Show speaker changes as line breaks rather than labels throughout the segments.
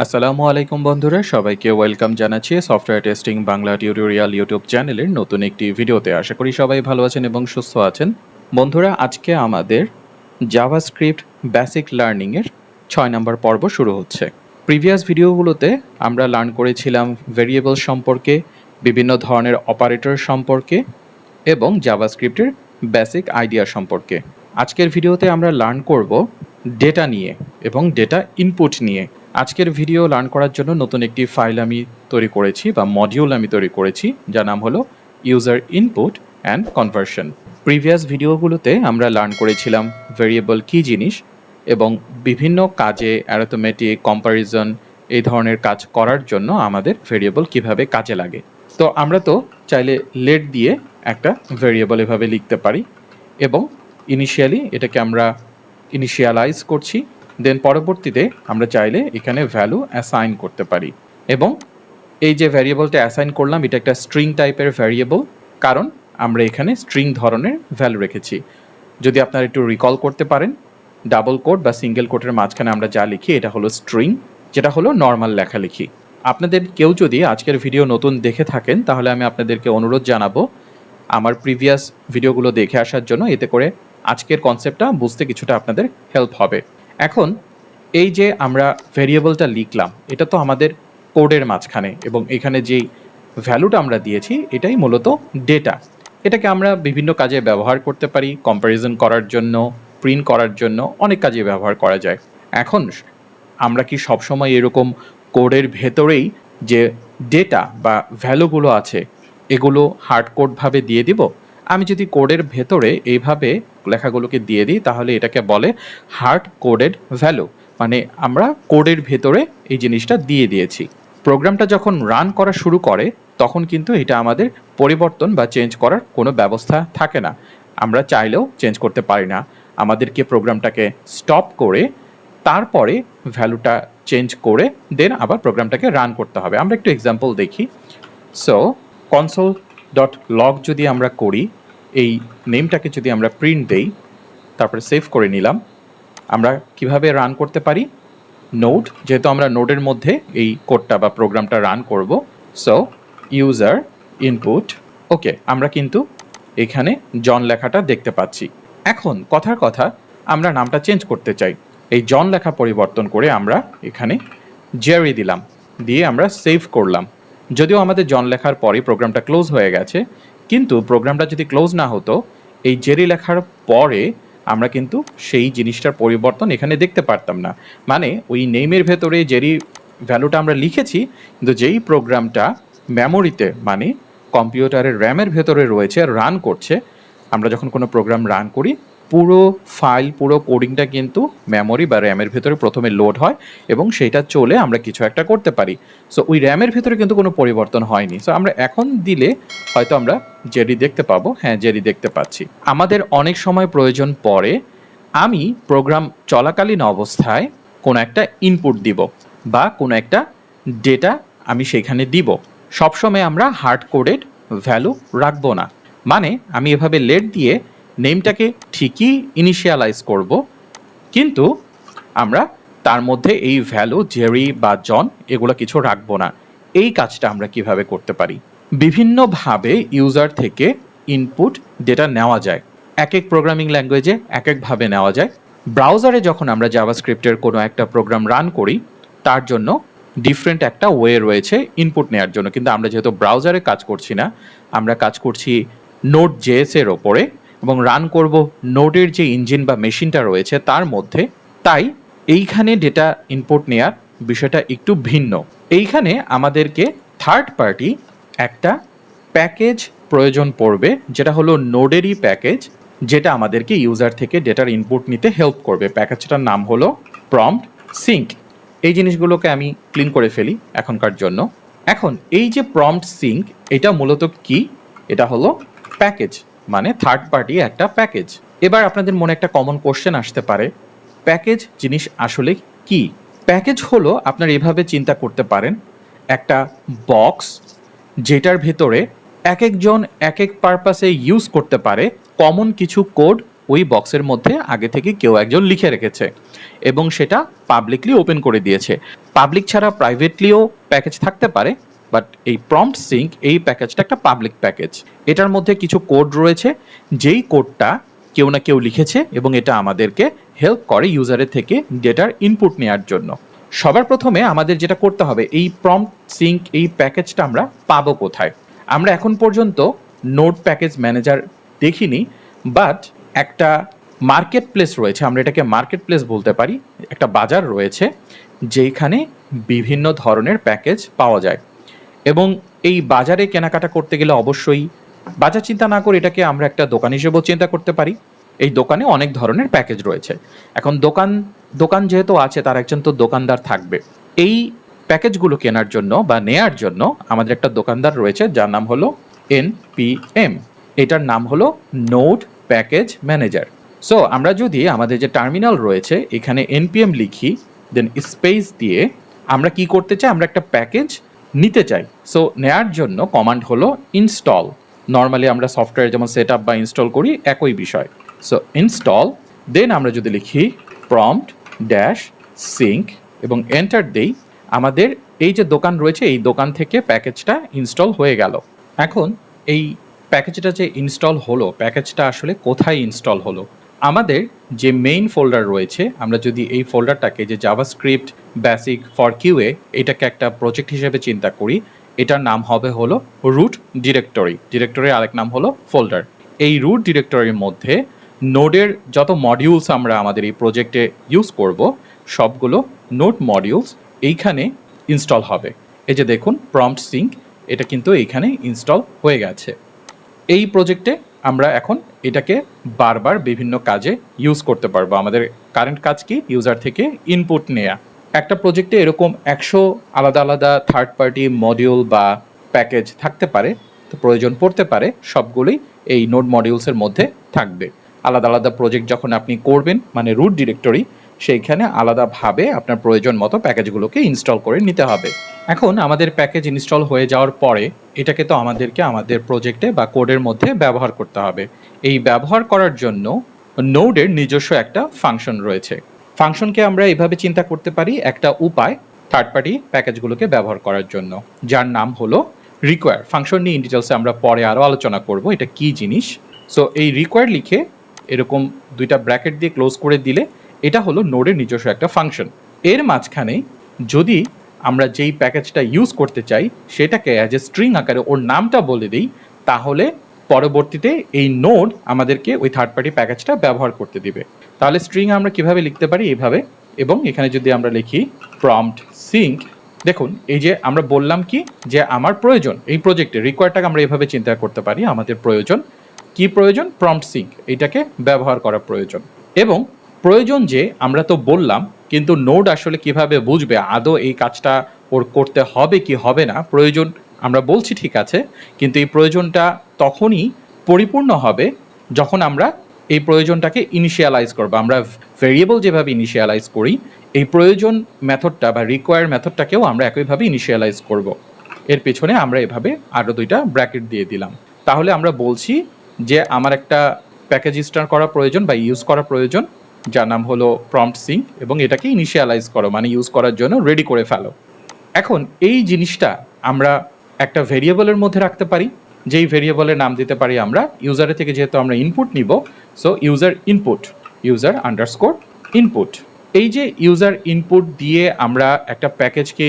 আসসালামু আলাইকুম বন্ধুরা, সবাইকে ওয়েলকাম জানাচ্ছি software testing Bangla tutorial YouTube চ্যানেলের নতুন একটি ভিডিওতে। আশা করি সবাই ভালো আছেন এবং সুস্থ আছেন। বন্ধুরা, আজকে আমাদের জাভাস্ক্রিপ্ট বেসিক লার্নিংয়ের 6 নম্বর পর্ব শুরু হচ্ছে। প্রিভিয়াস ভিডিওগুলোতে আমরা লার্ন করেছিলাম ভেরিয়েবল সম্পর্কে, বিভিন্ন ধরনের অপারেটর সম্পর্কে এবং জাভাস্ক্রিপ্টের বেসিক আইডিয়া সম্পর্কে। আজকের ভিডিওতে আমরা লার্ন করব ডেটা নিয়ে এবং ডেটা ইনপুট নিয়ে। আজকের ভিডিও লার্ন করার জন্য নতুন একটি ফাইল আমি তৈরি করেছি বা মডিউল আমি তৈরি করেছি, যার নাম হলো user input and conversion. Previous ভিডিওগুলোতে আমরা লার্ন করেছিলাম ভেরিয়েবল কী জিনিস এবং বিভিন্ন কাজে অ্যারিথমেটিক, কম্প্যারিজন এই ধরনের কাজ করার জন্য আমাদের ভেরিয়েবল কিভাবে কাজে লাগে। তো আমরা তো চাইলে লেট দিয়ে একটা ভেরিয়েবল এভাবে লিখতে পারি এবং ইনিশিয়ালি এটাকে আমরা ইনিশিয়ালাইজ করছি, দেন পরবর্তীতে আমরা চাইলে এখানে ভ্যালু অ্যাসাইন করতে পারি। এবং এই যে ভ্যারিয়েবলটা অ্যাসাইন করলাম, এটা একটা স্ট্রিং টাইপের ভ্যারিয়েবল, কারণ আমরা এখানে স্ট্রিং ধরনের ভ্যালু রেখেছি। যদি আপনারা একটু রিকল করতে পারেন, ডাবল কোট বা সিঙ্গেল কোটের মাঝখানে আমরা যা লিখি এটা হলো স্ট্রিং, যেটা হলো নর্মাল লেখালেখি। আপনাদের কেউ যদি আজকের ভিডিও নতুন দেখে থাকেন, তাহলে আমি আপনাদেরকে অনুরোধ জানাবো আমার প্রিভিয়াস ভিডিওগুলো দেখে আসার জন্য। এতে করে আজকের কনসেপ্টটা বুঝতে কিছুটা আপনাদের হেল্প হবে। এখন এই যে আমরা ভেরিয়েবলটা লিখলাম, এটা তো আমাদের কোডের মাঝখানে, এবং এখানে যেই ভ্যালুটা আমরা দিয়েছি এটাই মূলত ডেটা। এটাকে আমরা বিভিন্ন কাজে ব্যবহার করতে পারি, কম্প্যারিজন করার জন্য, প্রিন্ট করার জন্য, অনেক কাজে ব্যবহার করা যায়। এখন আমরা কি সবসময় এরকম কোডের ভেতরেই যে ডেটা বা ভ্যালুগুলো আছে এগুলো হার্ড কোডভাবে দিয়ে দিব? আমি যদি কোডের ভেতরে এইভাবে লেখাগুলোকে দিয়ে দিই, তাহলে এটাকে বলে হার্ড কোডেড ভ্যালু, মানে আমরা কোডের ভেতরে এই জিনিসটা দিয়ে দিয়েছি। প্রোগ্রামটা যখন রান করা শুরু করে তখন কিন্তু এটা আমাদের পরিবর্তন বা চেঞ্জ করার কোনো ব্যবস্থা থাকে না, আমরা চাইলেও চেঞ্জ করতে পারি না। আমাদেরকে প্রোগ্রামটাকে স্টপ করে তারপরে ভ্যালুটা চেঞ্জ করে দেন আবার প্রোগ্রামটাকে রান করতে হবে। আমরা একটু এক্সাম্পল দেখি। সো console.log যদি আমরা করি, এই নেমটাকে যদি আমরা প্রিন্ট দেই, তারপরে সেভ করে নিলাম, আমরা কিভাবে রান করতে পারি? নোড, যেহেতু আমরা নোডের মধ্যে এই কোডটা বা প্রোগ্রামটা রান করব, সো ইউজার ইনপুট, ওকে, আমরা কিন্তু এখানে জন লেখাটা দেখতে পাচ্ছি। এখন কথার কথা, আমরা নামটা চেঞ্জ করতে চাই। এই জন লেখা পরিবর্তন করে আমরা এখানে জেরি দিলাম, দিয়ে আমরা সেভ করলাম। যদিও আমাদের জন লেখার পরে প্রোগ্রামটা ক্লোজ হয়ে গেছে, কিন্তু প্রোগ্রামটা যদি ক্লোজ না হতো, এই জেরি লেখার পরে আমরা কিন্তু সেই জিনিসটার পরিবর্তন এখানে দেখতে পারতাম না। মানে ওই নেমের ভেতরে জেরি ভ্যালুটা আমরা লিখেছি, কিন্তু যেই প্রোগ্রামটা মেমোরিতে মানে কম্পিউটারের র্যামের ভেতরে রয়েছে, রান করছে, আমরা যখন কোনো প্রোগ্রাম রান করি, পুরো ফাইল, পুরো কোডিংটা কিন্তু মেমোরি বা র্যামের ভেতরে প্রথমে লোড হয় এবং সেইটা চলে আমরা কিছু একটা করতে পারি। সো ওই র্যামের ভেতরে কিন্তু কোনো পরিবর্তন হয়নি। সো আমরা এখন দিলে হয়তো আমরা জেরি দেখতে পাবো। হ্যাঁ, জেরি দেখতে পাচ্ছি। আমাদের অনেক সময় প্রয়োজন পড়ে, আমি প্রোগ্রাম চলাকালীন অবস্থায় কোনো একটা ইনপুট দিব বা কোনো একটা ডেটা আমি সেখানে দিব। সবসময় আমরা হার্ড কোডেড ভ্যালু রাখবো না। মানে আমি এভাবে লেট দিয়ে নেমটাকে ঠিকই ইনিশিয়ালাইজ করব, কিন্তু আমরা তার মধ্যে এই ভ্যালু জেরি বা জন এগুলো কিছু রাখবো না। এই কাজটা আমরা কিভাবে করতে পারি? বিভিন্নভাবে ইউজার থেকে ইনপুট ডেটা নেওয়া যায়। এক এক প্রোগ্রামিং ল্যাঙ্গুয়েজে এক একভাবে নেওয়া যায়। ব্রাউজারে যখন আমরা জাভাস্ক্রিপ্টের কোনো একটা প্রোগ্রাম রান করি, তার জন্য ডিফারেন্ট একটা ওয়ে রয়েছে ইনপুট নেওয়ার জন্য। কিন্তু আমরা যেহেতু ব্রাউজারে কাজ করছি না, আমরা কাজ করছি নোড জেএস-এর ওপরে এবং রান করব নোডের যে ইঞ্জিন বা মেশিনটা রয়েছে তার মধ্যে, তাই এইখানে ডেটা ইনপুট নেওয়ার বিষয়টা একটু ভিন্ন। এইখানে আমাদেরকে থার্ড পার্টি একটা প্যাকেজ প্রয়োজন পড়বে, যেটা হলো নোডেরই প্যাকেজ, যেটা আমাদেরকে ইউজার থেকে ডেটার ইনপুট নিতে হেল্প করবে। প্যাকেজটার নাম হলো প্রম্পট সিঙ্ক। এই জিনিসগুলোকে আমি ক্লিন করে ফেলি এখনকার জন্য। এখন এই যে প্রম্পট সিঙ্ক, এটা মূলত কি? এটা হলো প্যাকেজ, মানে থার্ড পার্টি একটা প্যাকেজ। এবার আপনাদের মনে একটা কমন কোশ্চেন আসতে পারে, প্যাকেজ জিনিস আসলে কি? প্যাকেজ হলো, আপনারা এভাবে চিন্তা করতে পারেন, একটা বক্স যেটার ভেতরে এক একজন এক এক পারপাসে ইউজ করতে পারে কমন কিছু কোড ওই বক্সের মধ্যে আগে থেকে কেউ একজন লিখে রেখেছে এবং সেটা পাবলিকলি ওপেন করে দিয়েছে। পাবলিক ছাড়া প্রাইভেটলিও প্যাকেজ থাকতে পারে, বাট এই প্রম্পট সিঙ্ক এই প্যাকেজটা একটা পাবলিক প্যাকেজ। এটার মধ্যে কিছু কোড রয়েছে, যেই কোডটা কেউ না কেউ লিখেছে এবং এটা আমাদেরকে হেল্প করে ইউজারের থেকে ডেটার ইনপুট নেওয়ার জন্য। সবার প্রথমে আমাদের যেটা করতে হবে, এই প্রম্পট সিঙ্ক এই প্যাকেজটা আমরা পাবো কোথায়? আমরা এখন পর্যন্ত নোড প্যাকেজ ম্যানেজার দেখিনি, বাট একটা মার্কেট প্লেস রয়েছে, আমরা এটাকে মার্কেট প্লেস বলতে পারি, একটা বাজার রয়েছে যেখানে বিভিন্ন ধরনের প্যাকেজ পাওয়া যায়। এবং এই বাজারে কেনাকাটা করতে গেলে অবশ্যই বাজার চিন্তা না করে এটাকে আমরা একটা দোকান হিসেবেও চিন্তা করতে পারি। এই দোকানে অনেক ধরনের প্যাকেজ রয়েছে। এখন দোকান যেহেতু আছে, তার একজন তো দোকানদার থাকবে। এই প্যাকেজগুলো কেনার জন্য বা নেয়ার জন্য আমাদের একটা দোকানদার রয়েছে যার নাম হলো NPM। এটার নাম হলো নোড প্যাকেজ ম্যানেজার। সো আমরা যদি আমাদের যে টার্মিনাল রয়েছে এখানে NPM লিখি, দেন স্পেস দিয়ে আমরা কি করতে চাই, আমরা একটা প্যাকেজ নিতে চাই। সো নেয়ার জন্য কমান্ড হলো ইনস্টল। নর্মালি আমরা সফটওয়্যার যেমন সেট আপ বা ইনস্টল করি, একই বিষয়। সো ইনস্টল, দেন আমরা যদি লিখি প্রম্পট ড্যাশ সিঙ্ক এবং এন্টার দেই, আমাদের এই যে দোকান রয়েছে এই দোকান থেকে প্যাকেজটা ইনস্টল হয়ে গেল। এখন এই প্যাকেজটা যে ইনস্টল হলো, প্যাকেজটা আসলে কোথায় ইনস্টল হলো? আমাদের যে মেইন ফোল্ডার রয়েছে, আমরা যদি এই ফোল্ডারটাকে যে জাভাস্ক্রিপ্ট বেসিক ফর কিউএ এটাকে একটা প্রজেক্ট হিসেবে চিন্তা করি, এটার নাম হবে হলো রুট ডিরেক্টরির আরেক নাম হলো ফোল্ডার। এই রুট ডিরেক্টরির মধ্যে নোডের যত মডিউলস আমরা আমাদের এই প্রজেক্টে ইউজ করব, সবগুলো নোড মডিউলস এইখানে ইনস্টল হবে। এই যে দেখুন প্রম্পট সিঙ্ক, এটা কিন্তু এইখানে ইনস্টল হয়ে গেছে। এই প্রজেক্টে আমরা এখন এটাকে বারবার বিভিন্ন কাজে ইউজ করতে পারবো। আমাদের কারেন্ট কাজ কি? ইউজার থেকে ইনপুট নেয়া। একটা প্রজেক্টে এরকম 100 আলাদা আলাদা থার্ড পার্টি মডিউল বা প্যাকেজ থাকতে পারে, তো প্রয়োজন পড়তে পারে সবগুলোই এই নোড মডিউলসের মধ্যে থাকবে। আলাদা আলাদা প্রজেক্ট যখন আপনি করবেন, মানে রুট ডিরেক্টরি, সেইখানে আলাদাভাবে আপনার প্রয়োজন মতো প্যাকেজগুলোকে ইনস্টল করে নিতে হবে। এখন আমাদের প্যাকেজ ইনস্টল হয়ে যাওয়ার পরে এটাকে তো আমাদেরকে আমাদের প্রজেক্টে বা কোডের মধ্যে ব্যবহার করতে হবে। এই ব্যবহার করার জন্য নোডের নিজস্ব একটা ফাংশন রয়েছে। ফাংশনকে আমরা এভাবে চিন্তা করতে পারি, একটা উপায় থার্ড পার্টি প্যাকেজগুলোকে ব্যবহার করার জন্য, যার নাম হলো রিকোয়ার। ফাংশন নিয়ে ইন ডিটেলসে আমরা পরে আরও আলোচনা করব এটা কি জিনিস। সো এই রিকোয়ার লিখে এরকম দুইটা ব্র্যাকেট দিয়ে ক্লোজ করে দিলে এটা হলো নোডের নিজস্ব একটা ফাংশন। এর মাঝখানে যদি আমরা যেই প্যাকেজটা ইউজ করতে চাই সেটাকে অ্যাজ এ স্ট্রিং আকারে ওর নামটা বলে দিই, তাহলে পরবর্তীতে এই নোড আমাদেরকে ওই থার্ড পার্টি প্যাকেজটা ব্যবহার করতে দিবে। তাহলে স্ট্রিং আমরা কিভাবে লিখতে পারি? এইভাবে। এবং এখানে যদি আমরা লিখি প্রম্পট সিঙ্ক, দেখুন এই যে আমরা বললাম কি, যে আমার প্রয়োজন এই প্রজেক্টে রিকোয়ারটাকে আমরা এভাবে চিন্তা করতে পারি, আমাদের প্রয়োজন কি? প্রয়োজন প্রম্পট সিঙ্ক, এটাকে ব্যবহার করা প্রয়োজন। এবং প্রয়োজন যে আমরা তো বললাম, কিন্তু নোড আসলে কিভাবে বুঝবে আদৌ এই কাজটা ওর করতে হবে কি হবে না? প্রয়োজন আমরা বলছি ঠিক আছে, কিন্তু এই প্রয়োজনটা তখনই পরিপূর্ণ হবে যখন আমরা এই প্রয়োজনটাকে ইনিশিয়ালাইজ করবো। আমরা ভেরিয়েবল যেভাবে ইনিশিয়ালাইজ করি, এই প্রয়োজন মেথডটা বা রিকোয়ার মেথডটাকেও আমরা একইভাবে ইনিশিয়ালাইজ করব। এর পেছনে আমরা এভাবে আরও দুইটা ব্র্যাকেট দিয়ে দিলাম। তাহলে আমরা বলছি যে আমার একটা প্যাকেজ ইনস্টল করা প্রয়োজন বা ইউজ করা প্রয়োজন, যার নাম হলো প্রম্পট সিঙ্ক, এবং এটাকে ইনিশিয়ালাইজ করো মানে ইউজ করার জন্য রেডি করে ফেলো। এখন এই জিনিসটা আমরা একটা ভেরিয়েবলের মধ্যে রাখতে পারি, যেই ভেরিয়েবলের নাম দিতে পারি আমরা ইউজারের থেকে, যেহেতু আমরা ইনপুট নিব, so user input, user underscore input. এই যে ইউজার ইনপুট দিয়ে আমরা একটা প্যাকেজকে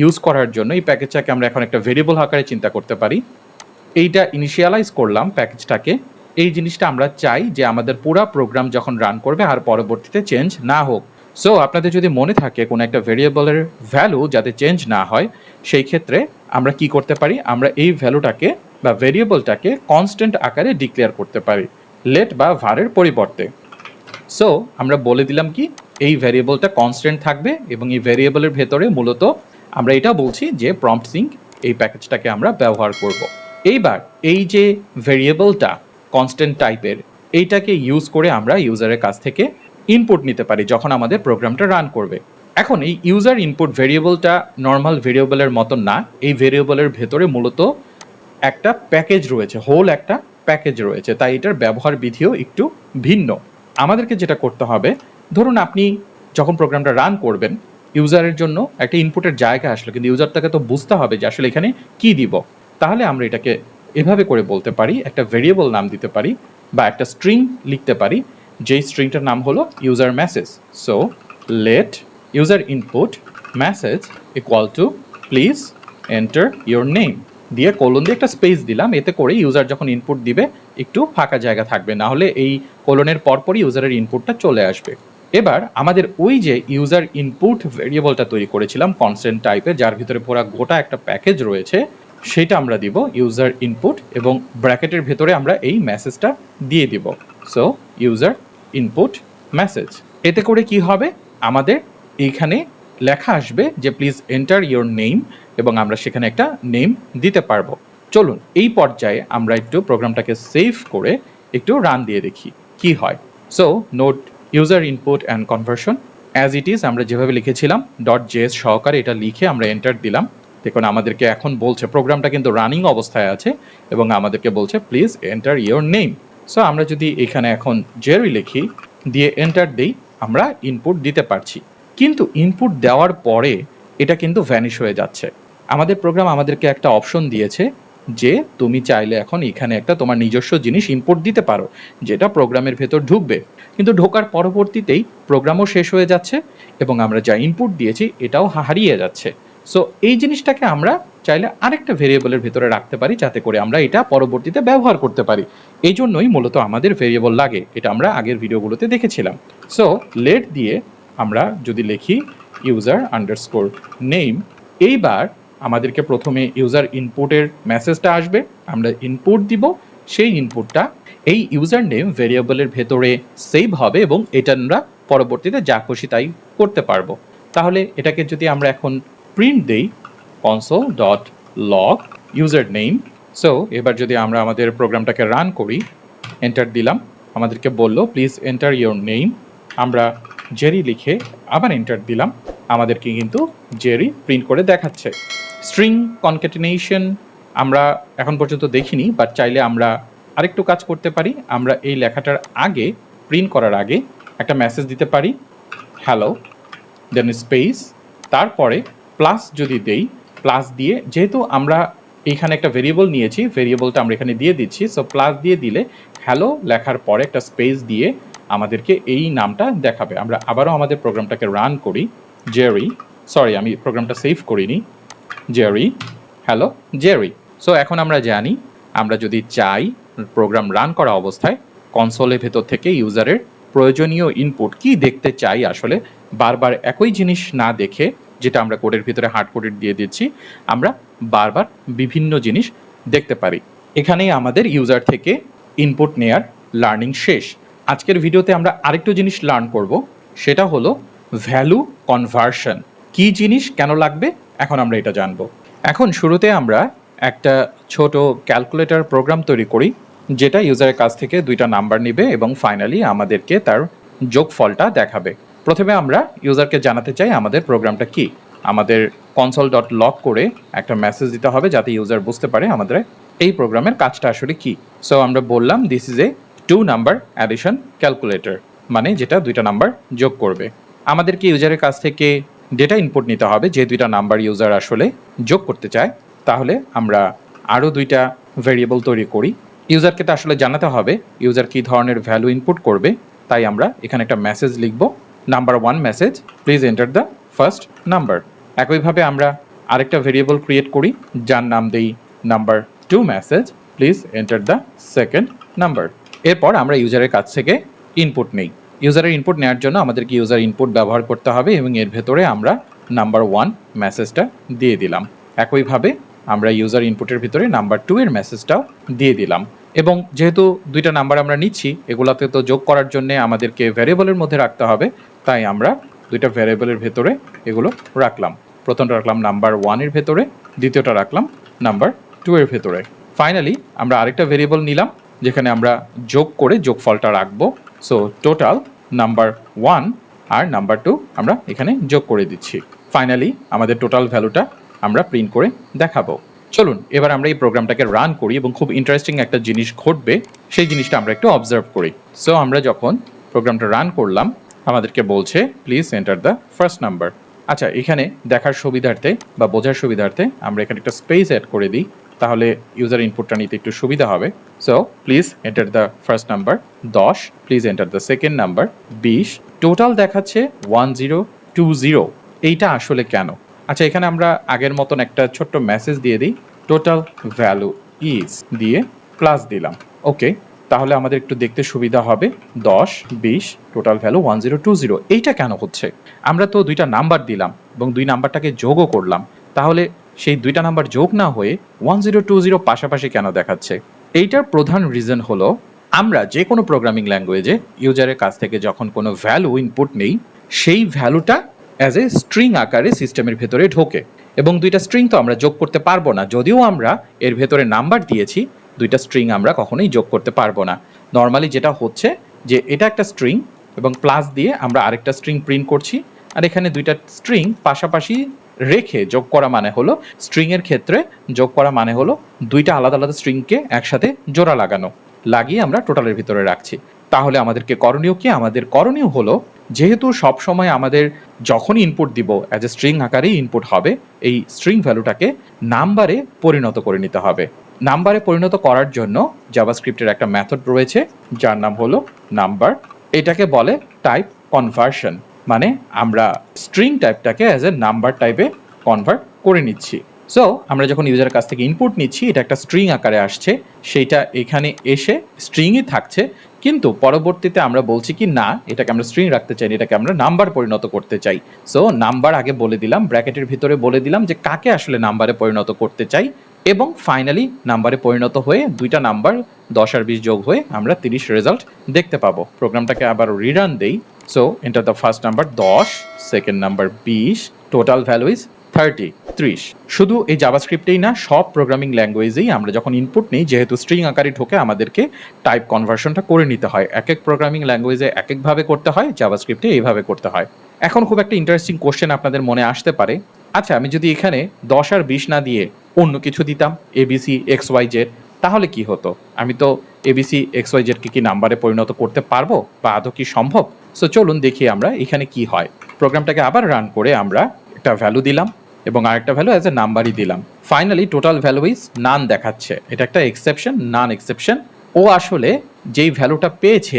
ইউজ করার জন্য এই প্যাকেজটাকে আমরা এখন একটা ভেরিয়েবল আকারে চিন্তা করতে পারি। এইটা ইনিশিয়ালাইজ করলাম প্যাকেজটাকে। এই জিনিসটা আমরা চাই যে আমাদের পুরো প্রোগ্রাম যখন রান করবে আর পরবর্তীতে চেঞ্জ না হোক। সো আপনাদের যদি মনে থাকে কোনো একটা ভেরিয়েবলের ভ্যালু যাতে চেঞ্জ না হয়, সেই ক্ষেত্রে আমরা কি করতে পারি? আমরা এই ভ্যালুটাকে বা ভেরিয়েবলটাকে কনস্ট্যান্ট আকারে ডিক্লেয়ার করতে পারি লেট বা ভারের পরিবর্তে। সো আমরা বলে দিলাম কি, এই ভেরিয়েবলটা কনস্ট্যান্ট থাকবে এবং এই ভেরিয়েবলের ভেতরে মূলত আমরা এটা বলছি যে প্রম্পট সিঙ্ক এই প্যাকেজটাকে আমরা ব্যবহার করব। এইবার এই যে ভেরিয়েবলটা কনস্ট্যান্ট টাইপের, এইটাকে ইউজ করে আমরা ইউজারের কাছ থেকে ইনপুট নিতে পারি যখন আমাদের প্রোগ্রামটা রান করবে। এখন এই ইউজার ইনপুট ভেরিয়েবলটা নর্মাল ভেরিয়েবলের মতন না, এই ভেরিয়েবলের ভেতরে মূলত একটা প্যাকেজ রয়েছে, হোল একটা প্যাকেজ রয়েছে, তাই এটার ব্যবহার বিধিও একটু ভিন্ন। আমাদেরকে যেটা করতে হবে, ধরুন আপনি যখন প্রোগ্রামটা রান করবেন, ইউজারের জন্য একটা ইনপুটের জায়গা আসলো, কিন্তু ইউজারটাকে তো বুঝতে হবে যে আসলে এখানে কি দিব। তাহলে আমরা এটাকে এভাবে করে বলতে পারি, একটা ভেরিয়েবল নাম দিতে পারি বা একটা স্ট্রিং লিখতে পারি, যেই স্ট্রিংটার নাম হলো user message. So let user input message equal to please enter your name দিয়ে কোলন দিয়ে একটা স্পেস দিলাম, এতে করে ইউজার যখন ইনপুট দিবে একটু ফাঁকা জায়গা থাকবে, না হলে এই কোলনের পরপরই ইউজারের ইনপুটটা চলে আসবে। এবার আমাদের ওই যে ইউজার ইনপুট ভেরিয়েবলটা তৈরি করেছিলাম কনস্ট্যান্ট টাইপের, যার ভিতরে পুরো গোটা একটা প্যাকেজ রয়েছে, সেটা আমরা দিব ইউজার ইনপুট এবং ব্র্যাকেটের ভেতরে আমরা এই মেসেজটা দিয়ে দিব। So user input message. এতে করে কি হবে, আমাদের এইখানে লেখা আসবে যে প্লিজ এন্টার ইউর নেম, এবং আমরা সেখানে একটা নেম দিতে পারবো। চলুন এই পর্যায়ে আমরা একটু প্রোগ্রামটাকে সেভ করে একটু রান দিয়ে দেখি কি হয়। So note user input and conversion as it is, আমরা যেভাবে লিখেছিলাম .js সহকারে এটা লিখে আমরা এন্টার দিলাম। দেখুন আমাদেরকে এখন বলছে, প্রোগ্রামটা কিন্তু রানিং অবস্থায় আছে এবং আমাদেরকে বলছে please enter your name. So আমরা যদি এখানে এখন জেরি লিখি, দিয়ে এন্টার দিই, আমরা ইনপুট দিতে পারছি। কিন্তু ইনপুট দেওয়ার পরে এটা কিন্তু ভ্যানিশ হয়ে যাচ্ছে। আমাদের প্রোগ্রাম আমাদেরকে একটা অপশন দিয়েছে যে তুমি চাইলে এখন এখানে একটা তোমার নিজস্ব জিনিস ইনপুট দিতে পারো, যেটা প্রোগ্রামের ভেতর ঢুকবে, কিন্তু ঢোকার পরবর্তীতেই প্রোগ্রামও শেষ হয়ে যাচ্ছে এবং আমরা যা ইনপুট দিয়েছি এটাও হারিয়ে যাচ্ছে। সো এই জিনিসটাকে আমরা চাইলে আরেকটা ভেরিয়েবলের ভেতরে রাখতে পারি, যাতে করে আমরা এটা পরবর্তীতে ব্যবহার করতে পারি। এই জন্যই মূলত আমাদের ভেরিয়েবল লাগে, এটা আমরা আগের ভিডিওগুলোতে দেখেছিলাম। সো লেট দিয়ে আমরা যদি লিখি ইউজার আন্ডারস্কোর নেম, এইবার আমাদেরকে প্রথমে ইউজার ইনপুটের মেসেজটা আসবে, আমরা ইনপুট দিব, সেই ইনপুটটা এই ইউজার নেম ভেরিয়েবলের ভেতরে সেভ হবে এবং এটা আমরা পরবর্তীতে যা খুশি তাই করতে পারবো। তাহলে এটাকে যদি আমরা এখন প্রিন্ট দেই console.log ইউজার নেম। সো এবার যদি আমরা আমাদের প্রোগ্রামটাকে রান করি, এন্টার দিলাম, আমাদেরকে বলল প্লিজ এন্টার ইউর নেম, আমরা জেরি লিখে আবার এন্টার দিলাম, আমাদেরকে কিন্তু জেরি প্রিন্ট করে দেখাচ্ছে। স্ট্রিং কনক্যাটিনেশন আমরা এখন পর্যন্ত দেখিনি, বাট চাইলে আমরা আরেকটু কাজ করতে পারি। আমরা এই লেখাটার আগে, প্রিন্ট করার আগে একটা মেসেজ দিতে পারি, হ্যালো, দেন স্পেস, তারপরে প্লাস যদি দেই, প্লাস দিয়ে যেহেতু আমরা এইখানে একটা ভেরিয়েবল নিয়েছি, ভেরিয়েবলটা আমরা এখানে দিয়ে দিচ্ছি। সো প্লাস দিয়ে দিলে হ্যালো লেখার পরে একটা স্পেস দিয়ে আমাদেরকে এই নামটা দেখাবে। আমরা আবারও আমাদের প্রোগ্রামটাকে রান করি, জেরি, সরি আমি প্রোগ্রামটা সেভ করিনি, জেরি, হ্যালো জেরি। সো এখন আমরা জানি আমরা যদি চাই প্রোগ্রাম রান করা অবস্থায় কনসোলের ভেতর থেকে ইউজারের প্রয়োজনীয় ইনপুট কি দেখতে চাই, আসলে বারবার একই জিনিস না দেখে, যেটা আমরা কোডের ভিতরে হার্ড কোডেড দিয়ে দিচ্ছি, আমরা বারবার বিভিন্ন জিনিস দেখতে পারি। এখানেই আমাদের ইউজার থেকে ইনপুট নেয়ার লার্নিং শেষ। আজকের ভিডিওতে আমরা আরেকটু জিনিস লার্ন করব, সেটা হলো ভ্যালু কনভার্সন। কি জিনিস, কেন লাগবে, এখন আমরা এটা জানবো। এখন শুরুতে আমরা একটা ছোট ক্যালকুলেটর প্রোগ্রাম তৈরি করি, যেটা ইউজারের কাছ থেকে দুইটা নাম্বার নেবে এবং ফাইনালি আমাদেরকে তার যোগফলটা দেখাবে। প্রথমে আমরা ইউজারকে জানাতে চাই আমাদের প্রোগ্রামটা কি। আমাদের console.log করে একটা মেসেজ দিতে হবে, যাতে ইউজার বুঝতে পারে আমাদের এই প্রোগ্রামের কাজটা আসলে কি। সো আমরা বললাম this is a 2 number addition calculator, মানে যেটা দুইটা নাম্বার যোগ করবে। আমাদেরকে ইউজারের কাছ থেকে ডেটা ইনপুট নিতে হবে, যে দুইটা নাম্বার ইউজার আসলে যোগ করতে চায়। তাহলে আমরা আরও দুইটা ভেরিয়েবল তৈরি করি। ইউজারকে তো আসলে জানাতে হবে ইউজার কী ধরনের ভ্যালু ইনপুট করবে, তাই আমরা এখানে একটা মেসেজ লিখব, number 1 message, please enter the first number. একইভাবে আমরা আরেকটা ভেরিয়েবল ক্রিয়েট করি, যার নাম দেই number 2 message, please enter the second number. এরপর আমরা ইউজারের কাছ থেকে ইনপুট নেই। ইউজারের ইনপুট নেওয়ার জন্য আমাদেরকে ইউজার ইনপুট ব্যবহার করতে হবে এবং এর ভেতরে আমরা নাম্বার 1 মেসেজটা দিয়ে দিলাম। একইভাবে আমরা ইউজার ইনপুটের ভিতরে নাম্বার 2 এর মেসেজটাও দিয়ে দিলাম। এবং যেহেতু দুইটা নাম্বার আমরা নিচ্ছি, এগুলাতে তো যোগ করার জন্য আমাদেরকে ভ্যারিয়েবলের মধ্যে রাখতে হবে, তাই আমরা দুইটা ভ্যারিয়েবলের ভেতরে এগুলো রাখলাম। প্রথমটা রাখলাম নাম্বার 1 এর ভেতরে, দ্বিতীয়টা রাখলাম নাম্বার 2 এর ভেতরে। ফাইনালি আমরা আরেকটা ভেরিয়েবল নিলাম, যেখানে আমরা যোগ করে যোগফলটা রাখবো। সো টোটাল নাম্বার 1 আর নাম্বার 2 আমরা এখানে যোগ করে দিচ্ছি। ফাইনালি আমাদের টোটাল ভ্যালুটা আমরা প্রিন্ট করে দেখাবো। চলুন এবার আমরা এই প্রোগ্রামটাকে রান করি এবং খুব ইন্টারেস্টিং একটা জিনিস ঘটবে, সেই জিনিসটা আমরা একটু অবজার্ভ করি। সো আমরা যখন প্রোগ্রামটা রান করলাম, আমাদেরকে বলছে please enter the first number. আচ্ছা, এখানে দেখার সুবিধার্থে বা বোঝার সুবিধার্থে আমরা এখানে একটা স্পেস অ্যাড করে দিই, তাহলে ইউজার ইনপুটটা নিতে একটু সুবিধা হবে। So please enter the first number 10, please enter the second number 20, total দেখাচ্ছে 1020। এইটা আসলে কেন? আচ্ছা, এখানে আমরা আগের মতন একটা ছোট্ট মেসেজ দিয়ে দিই, টোটাল ভ্যালু ইজ দিয়ে প্লাস দিলাম। ওকে, তাহলে আমাদের একটু দেখতে সুবিধা হবে। 10, 20, টোটাল ভ্যালু 1020। এইটা কেন হচ্ছে? আমরা তো দুইটা নাম্বার দিলাম এবং দুই নাম্বারটাকে যোগও করলাম, তাহলে সেই দুইটা নাম্বার যোগ না হয়ে 1020 পাশাপাশি কেন দেখাচ্ছে? এইটার প্রধান রিজন হলো, আমরা যে কোনো প্রোগ্রামিং ল্যাঙ্গুয়েজে ইউজারের কাছ থেকে যখন কোনো ভ্যালু ইনপুট নেই, সেই ভ্যালুটা অ্যাজ এ স্ট্রিং আকারে সিস্টেমের ভেতরে ঢোকে এবং দুইটা স্ট্রিং তো আমরা যোগ করতে পারবো না। যদিও আমরা এর ভেতরে নাম্বার দিয়েছি, দুইটা স্ট্রিং আমরা কখনোই যোগ করতে পারবো না। নর্মালি যেটা হচ্ছে যে এটা একটা স্ট্রিং এবং প্লাস দিয়ে আমরা আরেকটা স্ট্রিং প্রিন্ট করছি, আর এখানে দুইটা স্ট্রিং পাশাপাশি রেখে যোগ করা মানে হলো, স্ট্রিংয়ের ক্ষেত্রে যোগ করা মানে হলো দুইটা আলাদা আলাদা স্ট্রিংকে একসাথে জোড়া লাগানো, লাগিয়ে আমরা টোটালের ভিতরে রাখছি। তাহলে আমাদেরকে করণীয় কি? আমাদের করণীয় হলো, যেহেতু সবসময় আমাদের যখনই ইনপুট দিব অ্যাজ এ স্ট্রিং আকারেই ইনপুট হবে, এই স্ট্রিং ভ্যালুটাকে নাম্বারে পরিণত করে নিতে হবে। নাম্বারে পরিণত করার জন্য জাভাস্ক্রিপ্টের একটা মেথড রয়েছে যার নাম হলো নাম্বার। এটাকে বলে টাইপ কনভার্সন, মানে আমরা স্ট্রিং টাইপটাকে অ্যাজ এ নাম্বার টাইপে কনভার্ট করে নিচ্ছি। সো আমরা যখন ইউজারের কাছ থেকে ইনপুট নিচ্ছি, এটা একটা স্ট্রিং আকারে আসছে, সেইটা এখানে এসে স্ট্রিংই থাকছে, কিন্তু পরবর্তীতে আমরা বলছি কি না, এটাকে আমরা স্ট্রিং রাখতে চাই, এটাকে আমরা নাম্বার পরিণত করতে চাই। সো নাম্বার আগে বলে দিলাম, ব্র্যাকেটের ভিতরে বলে দিলাম যে কাকে আসলে নাম্বারে পরিণত করতে চাই, এবং ফাইনালি নাম্বারে পরিণত হয়ে দুইটা নাম্বার 10 আর 20 যোগ হয়ে আমরা 30 রেজাল্ট দেখতে পাবো। প্রোগ্রামটাকে আবার রিরান দেই। So enter the first number 10, second number 20, total value is 30। শুধু এই জাভাস্ক্রিপ্টেই না, সব প্রোগ্রামিং ল্যাঙ্গুয়েজেই আমরা যখন ইনপুট নিই, যেহেতু স্ট্রিং আকারে ঢোকে, আমাদেরকে টাইপ কনভার্সনটা করে নিতে হয়। এক এক প্রোগ্রামিং ল্যাঙ্গুয়েজে এক একভাবে করতে হয়, জাভাস্ক্রিপ্টে এইভাবে করতে হয়। এখন খুব একটা ইন্টারেস্টিং কোশ্চেন আপনাদের মনে আসতে পারে, আচ্ছা আমি যদি এখানে 10 আর 20 না দিয়ে অন্য কিছু দিতাম, এবিসি XYZ, তাহলে কি হতো? আমি তো এবিসি XYZ কে কি নাম্বারে পরিণত করতে পারবো, বা আদৌ কি সম্ভব? সো চলুন দেখি আমরা এখানে কি হয়। প্রোগ্রামটাকে আবার রান করে আমরা একটা ভ্যালু দিলাম এবং আরেকটা ভ্যালু অ্যাজ এ নাম্বারই দিলাম। Finally total value is none দেখাচ্ছে। এটা একটা এক্সেপশন, নান এক্সেপশন। ও আসলে যেই ভ্যালুটা পেয়েছে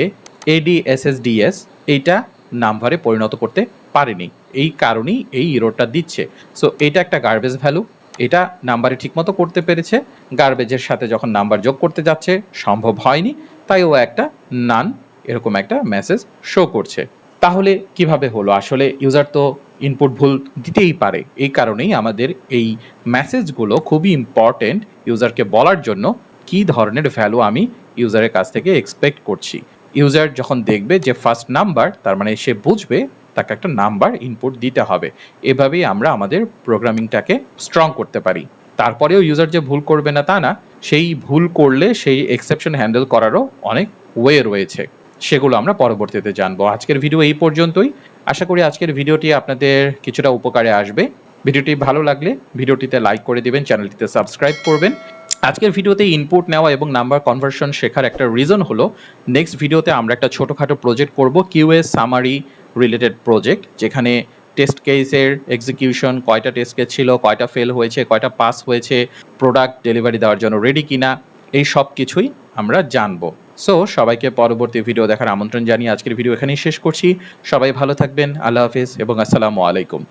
ADSSDS, এইটা নাম্বারে পরিণত করতে পারেনি, এই কারণেই এই এররটা দিচ্ছে। সো এটা একটা গার্বেজ ভ্যালু, এটা নাম্বারে ঠিকমতো করতে পেরেছে, গার্বেজের সাথে যখন নাম্বার যোগ করতে যাচ্ছে সম্ভব হয়নি, তাই ও একটা নান এরকম একটা মেসেজ শো করছে। তাহলে কিভাবে হলো? আসলে ইউজার তো ইনপুট ভুল দিতেই পারে, এই কারণেই আমাদের এই মেসেজগুলো খুবই ইম্পর্টেন্ট ইউজারকে বলার জন্য কী ধরনের ভ্যালু আমি ইউজারের কাছ থেকে এক্সপেক্ট করছি। ইউজার যখন দেখবে যে ফার্স্ট নাম্বার, তার মানে সে বুঝবে তাকে একটা নাম্বার ইনপুট দিতে হবে। এভাবেই আমরা আমাদের প্রোগ্রামিংটাকে স্ট্রং করতে পারি। তারপরেও ইউজার যে ভুল করবে না তা না, সেই ভুল করলে সেই এক্সেপশন হ্যান্ডেল করারও অনেক ওয়ে রয়েছে, সেগুলো আমরা পরবর্তীতে জানবো। আজকের ভিডিও এই পর্যন্তই। আশা করি আজকের ভিডিওটি আপনাদের কিছুটা উপকারে আসবে। ভিডিওটি ভালো লাগলে ভিডিওটিতে লাইক করে দিবেন, চ্যানেলটিতে সাবস্ক্রাইব করবেন। আজকের ভিডিওতে ইনপুট নেওয়া এবং নাম্বার কনভার্সন শেখার একটা রিজন হলো, নেক্সট ভিডিওতে আমরা একটা ছোটোখাটো প্রজেক্ট করব, কিউএ সামারি রিলেটেড প্রজেক্ট, যেখানে টেস্ট কেসের এক্সিকিউশন, কয়টা টেস্ট কেস ছিল, কয়টা ফেল হয়েছে, কয়টা পাস হয়েছে, প্রোডাক্ট ডেলিভারি দেওয়ার জন্য রেডি কিনা, এই সব কিছুই আমরা জানবো। সো সবাইকে পরবর্তী ভিডিও দেখার আমন্ত্রণ জানিয়ে আজকের ভিডিও এখানেই শেষ করছি। সবাই ভালো থাকবেন, আল্লাহ হাফিজ এবং আসসালামু আলাইকুম।